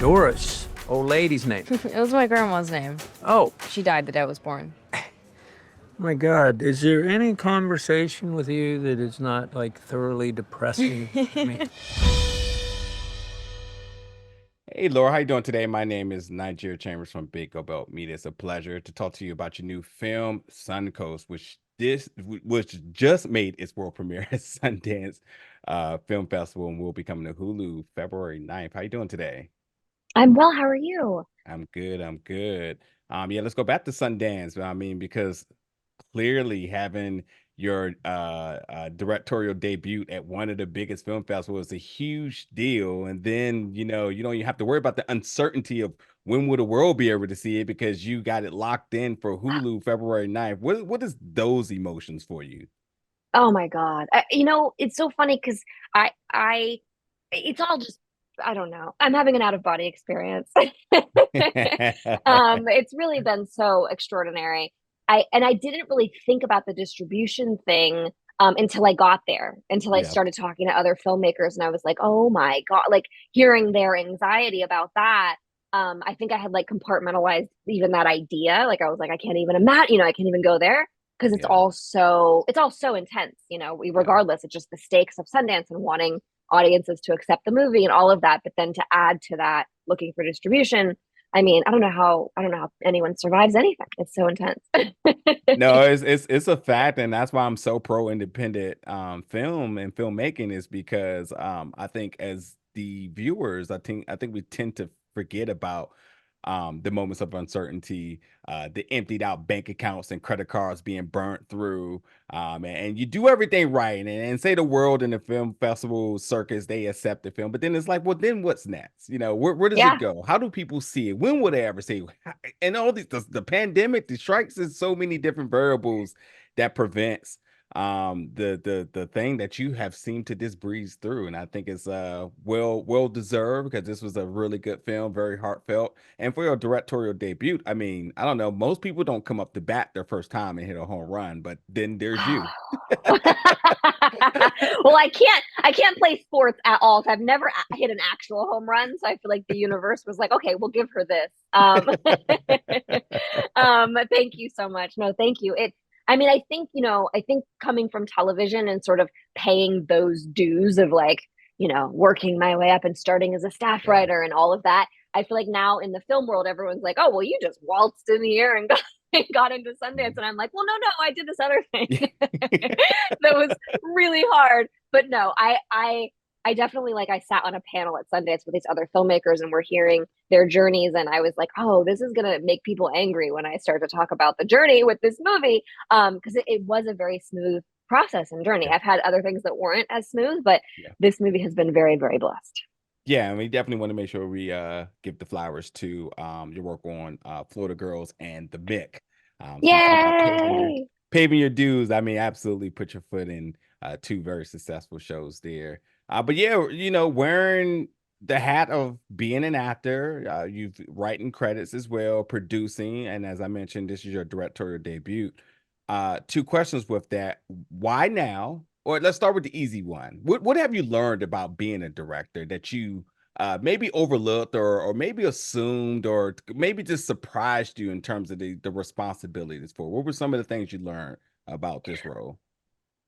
Doris, old lady's name. It was my grandma's name. Oh, She died the day I was born. my God. Is there any conversation with you that is not, like, thoroughly depressing? I mean, Hey Laura, how you doing today? My name is Nigeria Chambers from Big Go Belt Media. It's a pleasure to talk to you about your new film, Suncoast, which just made its world premiere at Sundance Film Festival and will be coming to Hulu February 9th. How you doing today? I'm well. How are you? I'm good. I'm good. Yeah, let's go back to Sundance. I mean, because clearly having your directorial debut at one of the biggest film festivals is a huge deal. And then, you don't even have to worry about the uncertainty of when will the world be able to see it because you got it locked in for Hulu February 9th. What is those emotions for you? Oh my God. It's so funny because it's all just, I don't know. I'm having an out of body experience. It's really been so extraordinary. I didn't really think about the distribution thing until I got there, until I Yeah. started talking to other filmmakers, and I was like, oh my God, like hearing their anxiety about that. I think I had like compartmentalized even that idea. Like I was like, I can't even imagine, I can't even go there because Yeah. it's all so intense, Yeah. regardless, it's just the stakes of Sundance and wanting audiences to accept the movie and all of that. But then to add to that, looking for distribution, I mean, I don't know how anyone survives anything. It's so intense. No, it's a fact, and that's why I'm so pro independent film and filmmaking is because I think as the viewers, I think we tend to forget about the moments of uncertainty, the emptied out bank accounts and credit cards being burnt through, and you do everything right, and say the world and the film festival circus they accept the film, but then it's like, well, then what's next? Where does it Yeah. go? How do people see it? When will they ever see it? And all these the pandemic, the strikes, is so many different variables that prevents the thing that you have seemed to just breeze through, and I think it's well deserved because this was a really good film, very heartfelt. And for your directorial debut, I mean, I don't know, most people don't come up to bat their first time and hit a home run, but then there's you. Well, I can't play sports at all. So I've never hit an actual home run. So I feel like the universe was like, okay, we'll give her this. Thank you so much. No, thank you. I mean, I think coming from television and sort of paying those dues of like, working my way up and starting as a staff Yeah. writer and all of that. I feel like now in the film world, everyone's like, oh, well, you just waltzed in here and got into Sundance. And I'm like, well, no, I did this other thing that was really hard. But no, I definitely, like, I sat on a panel at Sundance with these other filmmakers and we're hearing their journeys. And I was like, oh, this is going to make people angry when I start to talk about the journey with this movie. Because it was a very smooth process and journey. Yeah. I've had other things that weren't as smooth, but Yeah. this movie has been very, very blessed. Yeah, and we definitely want to make sure we give the flowers to your work on Florida Girls and the Mick. So you talk about Yay! paving your dues. I mean, absolutely put your foot in two very successful shows there. But yeah, wearing the hat of being an actor, you've writing credits as well, producing, and as I mentioned, this is your directorial debut. Two questions with that. Why now? Or let's start with the easy one. What have you learned about being a director that you maybe overlooked or maybe assumed or maybe just surprised you in terms of the responsibilities for? What were some of the things you learned about this role?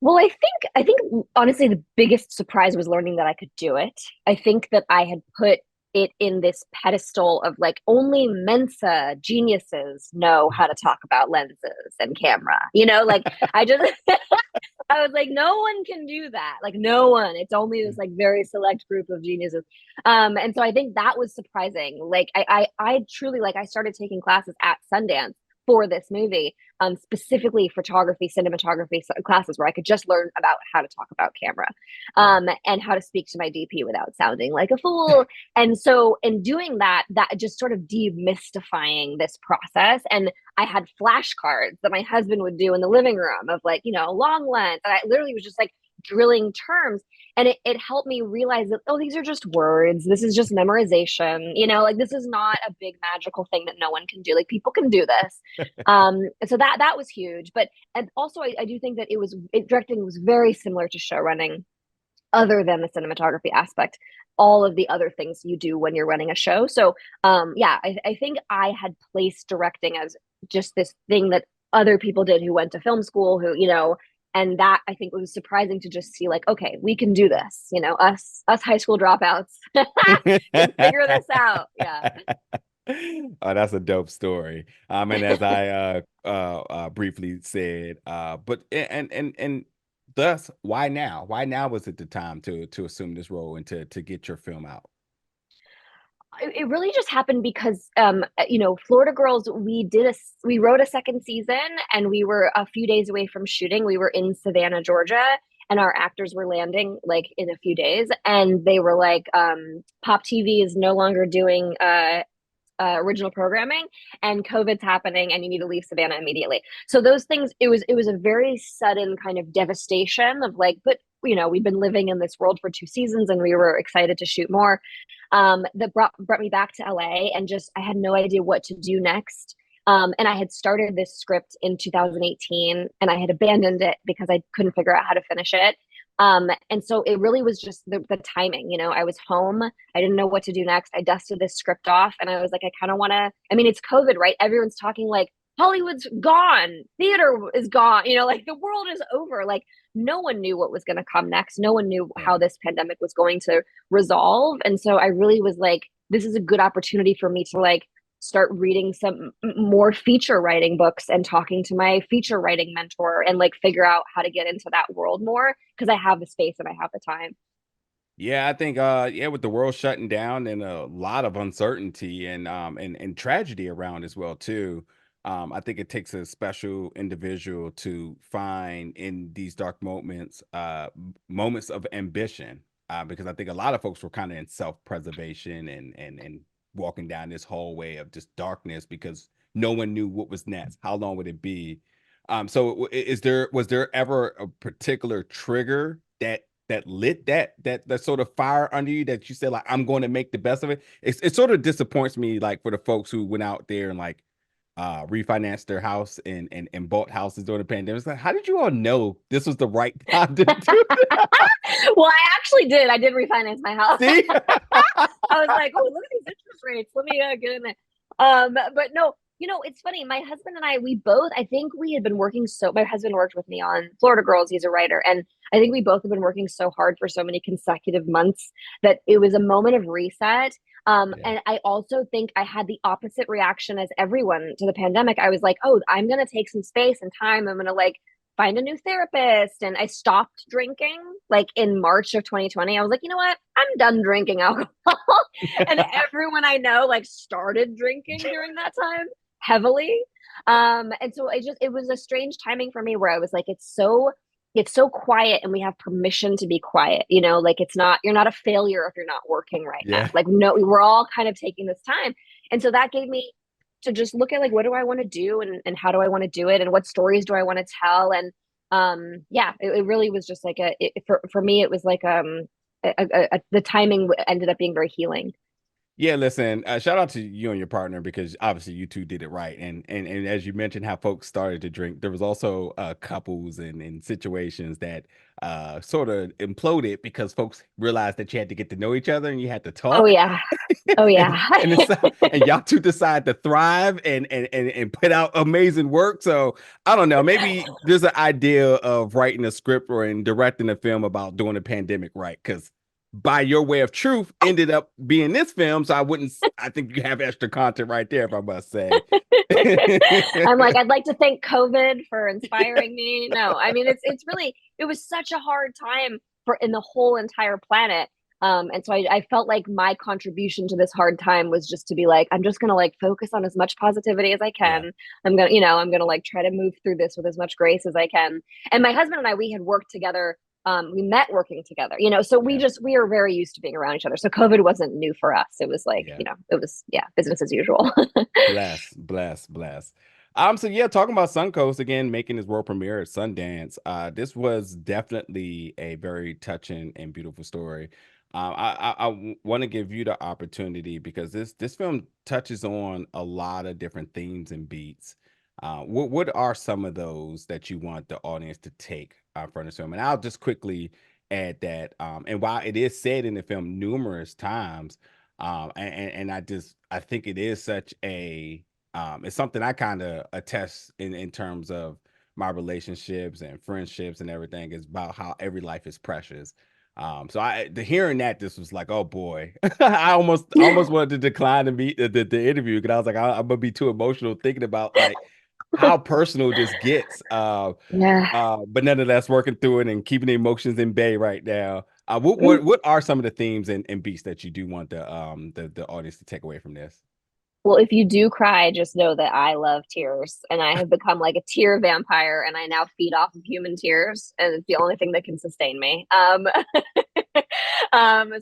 Well, I think honestly the biggest surprise was learning that I could do it. I think that I had put it in this pedestal of like only Mensa geniuses know how to talk about lenses and camera. Like I just I was like, no one can do that. Like no one. It's only this like very select group of geniuses. And so I think that was surprising. Like I truly, like, I started taking classes at Sundance for this movie, specifically photography, cinematography classes where I could just learn about how to talk about camera, and how to speak to my DP without sounding like a fool. And so in doing that, that just sort of demystifying this process. And I had flashcards that my husband would do in the living room of like, long lens. And I literally was just like drilling terms. And it helped me realize that, oh, these are just words. This is just memorization. Like this is not a big magical thing that no one can do. Like people can do this. So that was huge. But and also I do think that directing was very similar to show running. other than the cinematography aspect, all of the other things you do when you're running a show. So yeah, I think I had placed directing as just this thing that other people did who went to film school, who, and that I think was surprising to just see like, okay, we can do this, us high school dropouts can figure this out. Yeah. Oh, that's a dope story. And as I briefly said, but and thus, why now? Why now was it the time to assume this role and to get your film out? It really just happened because Florida Girls, we wrote a second season and we were a few days away from shooting. We were in Savannah, Georgia, and our actors were landing like in a few days, and they were like, Pop TV is no longer doing original programming, and COVID's happening and you need to leave Savannah immediately. So those things, it was a very sudden kind of devastation of like, but we've been living in this world for 2 seasons and we were excited to shoot more. That brought me back to LA, and just I had no idea what to do next. And I had started this script in 2018 and I had abandoned it because I couldn't figure out how to finish it. And so it really was just the timing. I was home. I didn't know what to do next. I dusted this script off and I was like, I kind of want to, I mean, it's COVID, right? Everyone's talking like Hollywood's gone, theater is gone, like the world is over. Like no one knew what was going to come next. No one knew how this pandemic was going to resolve. And so I really was like, this is a good opportunity for me to like start reading some more feature writing books and talking to my feature writing mentor and like figure out how to get into that world more because I have the space and I have the time. Yeah, I think with the world shutting down and a lot of uncertainty and tragedy around as well too. I think it takes a special individual to find in these dark moments moments of ambition, because I think a lot of folks were kind of in self-preservation and walking down this hallway of just darkness because no one knew what was next. How long would it be? So was there ever a particular trigger that lit that sort of fire under you that you said like I'm going to make the best of it? It sort of disappoints me like for the folks who went out there and like refinanced their house and bought houses during the pandemic. It's like, how did you all know this was the right time to do that? Well, I actually did. I did refinance my house. See? I was like, oh, look at these interest rates. Let me get in there. But no, it's funny. My husband and I, we both, I think we had been working my husband worked with me on Florida Girls. He's a writer. And I think we both have been working so hard for so many consecutive months that it was a moment of reset. And I also think I had the opposite reaction as everyone to the pandemic. I was like, oh, I'm going to take some space and time. I'm going to like find a new therapist. And I stopped drinking like in March of 2020. I was like, you know what? I'm done drinking alcohol. And everyone I know like started drinking during that time heavily. And so it was a strange timing for me where I was like, it's so quiet and we have permission to be quiet, like you're not a failure if you're not working right now. Yeah. Like, no, we're all kind of taking this time. And so that gave me to just look at like, what do I want to do and how do I want to do it? And what stories do I want to tell? And it really was just like for me, it was like, the timing ended up being very healing. Yeah, listen, shout out to you and your partner because obviously you two did it right. And as you mentioned how folks started to drink, there was also couples and situations that sort of imploded because folks realized that you had to get to know each other and you had to Oh talk. yeah. Oh and, yeah. and y'all two decide to thrive and put out amazing work. So I don't know, maybe there's an idea of writing a script or in directing a film about doing a pandemic right, because by your way of truth ended up being this film. So I think you have extra content right there, if I must say. I'm like, I'd like to thank COVID for inspiring me. No, I mean, it's really, it was such a hard time in the whole entire planet. And so I felt like my contribution to this hard time was just to be like, I'm just going to like focus on as much positivity as I can. Yeah. I'm going to like try to move through this with as much grace as I can. And my husband and I, we had worked together. We met working together, so we are very used to being around each other. So COVID wasn't new for us. It was like, it was, business as usual. Bless. So yeah, talking about Suncoast again, making his world premiere at Sundance. This was definitely a very touching and beautiful story. I want to give you the opportunity because this film touches on a lot of different themes and beats. What are some of those that you want the audience to take from this film? And I'll just quickly add that. And while it is said in the film numerous times, and I think it is such a it's something I kind of attest in terms of my relationships and friendships and everything, is about how every life is precious. So the hearing that, this was like, oh boy, I almost wanted to decline to meet the interview, because I was like, I'm gonna be too emotional thinking about like how personal this gets. Yeah. But nonetheless, working through it and keeping the emotions in bay right now. Mm. What are some of the themes and beats that you do want the audience to take away from this? Well, if you do cry, just know that I love tears, and I have become like a tear vampire, and I now feed off of human tears, and it's the only thing that can sustain me.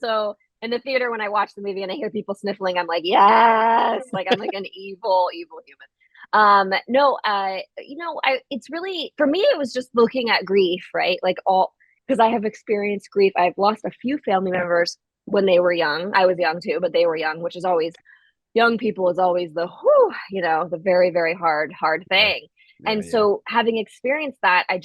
So in the theater, when I watch the movie and I hear people sniffling, I'm like, yes, like I'm like an evil, evil human. No, it's really, for me, it was just looking at grief, right? Like because I have experienced grief. I've lost a few family members when they were young. I was young too, but they were young, which is always, young people is always the whew, the very, very hard Yeah, thing. yeah, And yeah. so having experienced that, I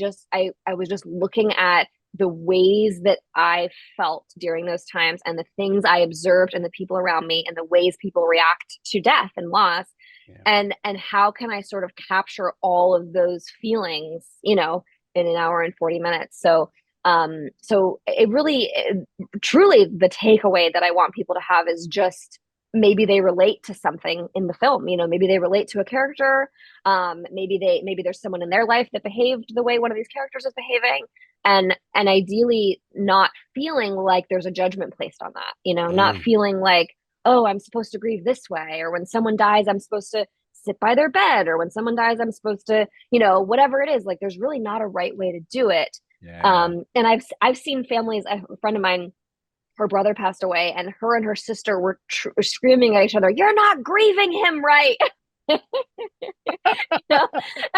was just looking at the ways that I felt during those times, and the things I observed and the people around me, and the ways people react to death and loss, Yeah. and how can I sort of capture all of those feelings, in an hour and 40 minutes. So it really, truly, the takeaway that I want people to have is just, maybe they relate to something in the film, maybe they relate to a character. Maybe there's someone in their life that behaved the way one of these characters is behaving, and ideally not feeling like there's a judgment placed on that, not Mm, feeling like, oh, I'm supposed to grieve this way, or when someone dies I'm supposed to sit by their bed, or when someone dies I'm supposed to, whatever it is, like there's really not a right way to do it. yeah. And I've seen families, a friend of mine, her brother passed away, and her sister were screaming at each other, "You're not grieving him right." And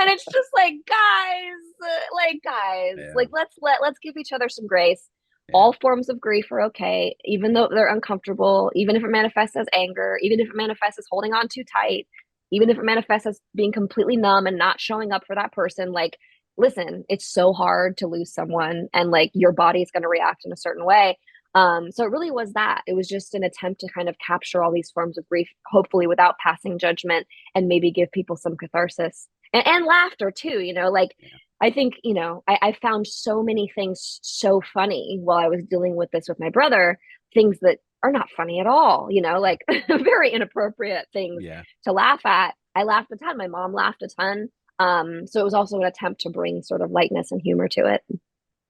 it's just like, guys, Yeah. like let's give each other some grace. Yeah. All forms of grief are okay, even though they're uncomfortable, even if it manifests as anger, even if it manifests as holding on too tight, even if it manifests as being completely numb and not showing up for that person. Like, listen, it's so hard to lose someone, and like your body's going to react in a certain way. So it really was that. It was just an attempt to kind of capture all these forms of grief, hopefully without passing judgment, and maybe give people some catharsis and laughter too. Like, Yeah. I think, I found so many things so funny while I was dealing with this with my brother, things that are not funny at all, like very inappropriate things Yeah. to laugh at. I laughed a ton. My mom laughed a ton. So it was also an attempt to bring sort of lightness and humor to it.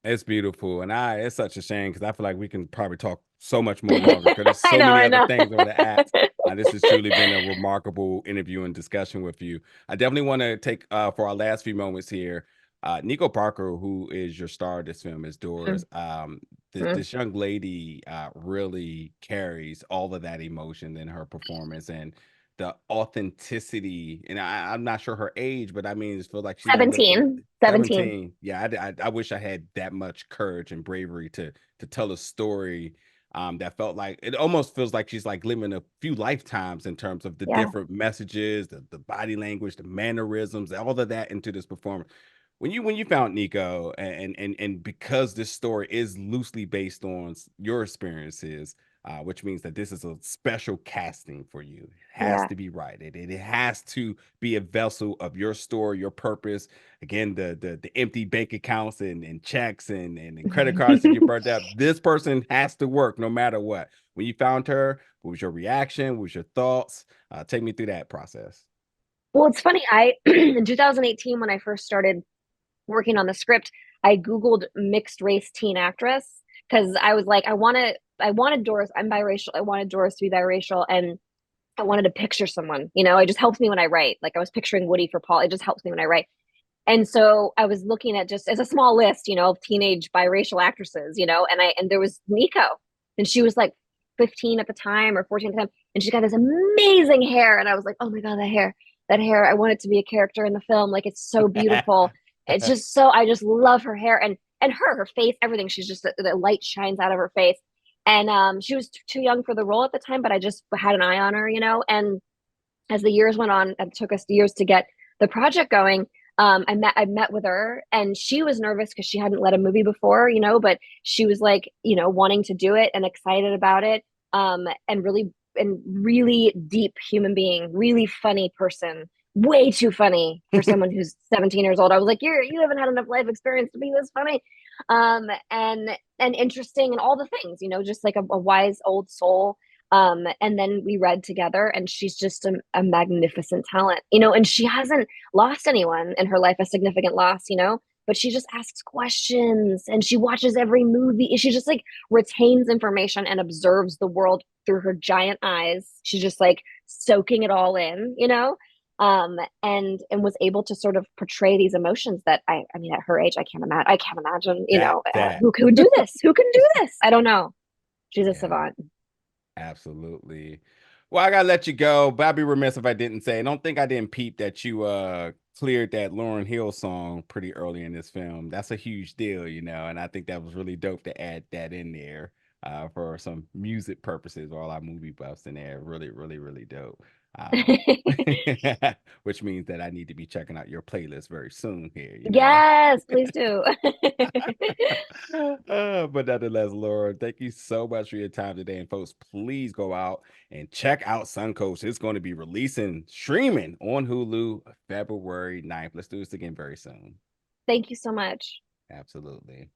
It's beautiful, and it's such a shame, because I feel like we can probably talk so much more longer, because there's I so know, many I other know. things I want to ask. This has truly been a remarkable interview and discussion with you. I definitely want to take for our last few moments here. Nico Parker, who is your star of this film, is Doris. Mhm. This young lady really carries all of that emotion in her performance, and the authenticity. And I'm not sure her age, but I mean, it feels like she's not lived 17. 17. Yeah, I wish I had that much courage and bravery to tell a story that felt like, it almost feels like she's like living a few lifetimes in terms of the Yeah. different messages, the body language, the mannerisms, all of that into this performance. When you found Nico, and because this story is loosely based on your experiences, which means that this is a special casting for you. It has Yeah. to be right. It has to be a vessel of your story, your purpose. Again, the empty bank accounts and checks and credit cards that you burned up. This person has to work no matter what. When you found her, what was your reaction? What was your thoughts? Take me through that process. Well, it's funny. In 2018, when I first started working on the script, I Googled mixed race teen actress, because I was like, I wanted Doris, I'm biracial. I wanted Doris to be biracial, and I wanted to picture someone, it just helps me when I write. Like, I was picturing Woody for Paul. It just helps me when I write. And so I was looking at, just as a small list, of teenage biracial actresses, and there was Nico, and she was like 15 at the time, or 14 at the time, and she got this amazing hair, and I was like, oh my god, that hair, I want it to be a character in the film. Like, it's so beautiful. It's just so, I just love her hair, and her face, everything. She's just, the light shines out of her face, and she was too young for the role at the time, but I just had an eye on her, and as the years went on, it took us years to get the project going. I met with her, and she was nervous because she hadn't led a movie before, but she was like, wanting to do it and excited about it. And really deep human being, really funny person, way too funny for someone who's 17 years old. I was like, you haven't had enough life experience to be this funny. And interesting and all the things, just like a wise old soul. And then we read together, and she's just a magnificent talent, and she hasn't lost anyone in her life, a significant loss, but she just asks questions, and she watches every movie. She just like retains information and observes the world through her giant eyes. She's just like soaking it all in, and was able to sort of portray these emotions that I mean, at her age, I can't imagine, That who could do this? Who can do this? I don't know. She's a yeah. savant. Absolutely. Well, I gotta let you go, but I'd be remiss if I didn't say, I don't think I didn't peep that you cleared that Lauryn Hill song pretty early in this film. That's a huge deal, and I think that was really dope to add that in there for some music purposes, all our movie buffs in there. Really, really, really dope. Which means that I need to be checking out your playlist very soon here, Yes, please do. But nonetheless, Laura, thank you so much for your time today. And folks, please go out and check out Suncoast. It's going to be streaming on Hulu February 9th. Let's do this again very soon. Thank you so much. Absolutely.